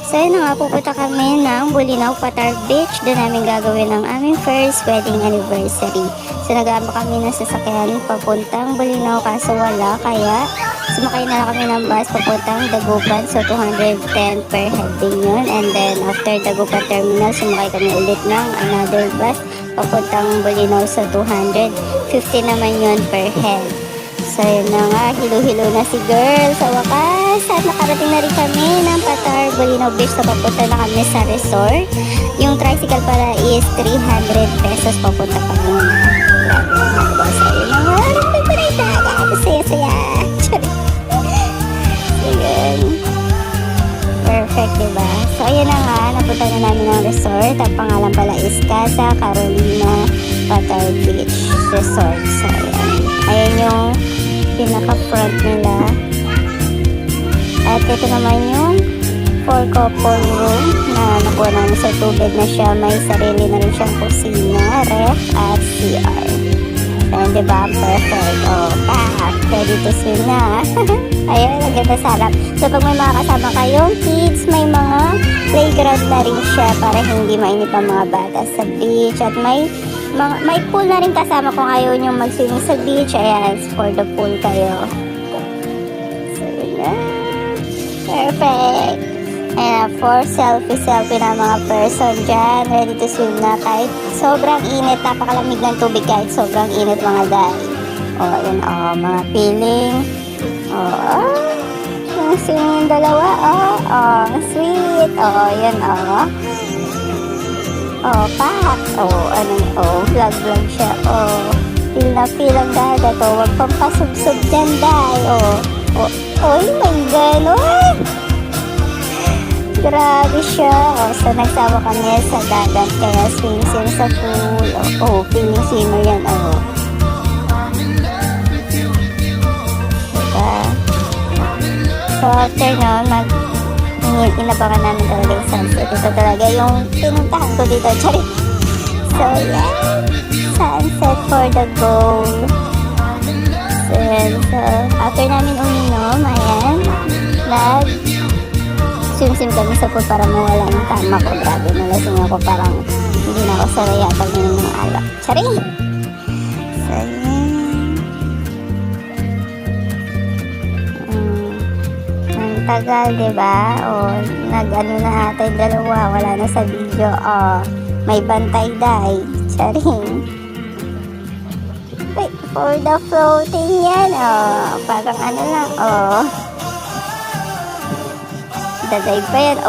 So yun na nga, pupunta kami ng Bolinao, Patar Beach. Doon namin gagawin ang aming first wedding anniversary. So nag-aamba kami ng sasakyan papuntang Bolinao kaso wala. Kaya sumakay na lang kami ng bus papuntang Dagupan. So 210 per head din yun. And then after Dagupan Terminal, sumakay kami ulit ng another bus papuntang Bolinao. So 250 naman yun per head. So yun na nga, hilo-hilo na si girl sa wakas. At nakarating na rin kami ng Patar, Bolinao Beach. So papunta na kami sa resort. Yung tricycle pala is 300 pesos papunta pa muna. Grabe naman ba? So yun na nga, nagpagparita. Saya-saya. So yun. Perfect, diba? So ayun na nga, napunta na namin ng resort. Ang pangalan pala is Casa Carolina Patar Beach Resort. So ayan yung pinaka-front nila. At ito naman yung 4 couple room na nakuha namin sa tubig na siya. May sarili na rin siyang kusina, ref, at CR. And diba, perfect. Oh, ready to swim na. Ayan, ang ganda sa harap. So pag may mga kasama kayong kids, may mga playground na rin siya para hindi mainip ang mga bata sa beach. At may pool na rin kasama kung ayaw nyo mag-swimming sa beach. Ayan, for the pool kayo. So, yun na. Perfect. Ayan, for selfie na mga person dyan. Ready to swim na kahit sobrang init. Napakalamig ng tubig kahit sobrang init mga guys. O, yun o, mga feeling. O, yung swimming yung dalawa. O, sweet. O, yun o. Oh, pak. Oh, ano, vlog siya. Oh, feel na feel ang dagat. Oh, wag pang pasubsob dyan, day. Oh, my God. Grabe siya. Oh, so nagsama kami sa dagat. Kaya swim sa pool. Oh, feeling swimmer yan. Oh. Diba? So, after nun, inabangan namin talaga yung sunset. Ito talaga yung pinuntahan ko dito. Charit! So, yeah. Sunset for the goal. So, after namin uminom, ayan, swim kami sa pool para mawala yung tama ko. Grabe, nalasing ako. Parang hindi na ako sanay yata ng mga alak. Charit! So, yeah. Tagal, diba? O, nag-ano na ata yung dalawa. Wala na sa video. O, may bantay day. Charing. Wait, for the floating yan. O, parang ano lang. O, daday pa yan. O,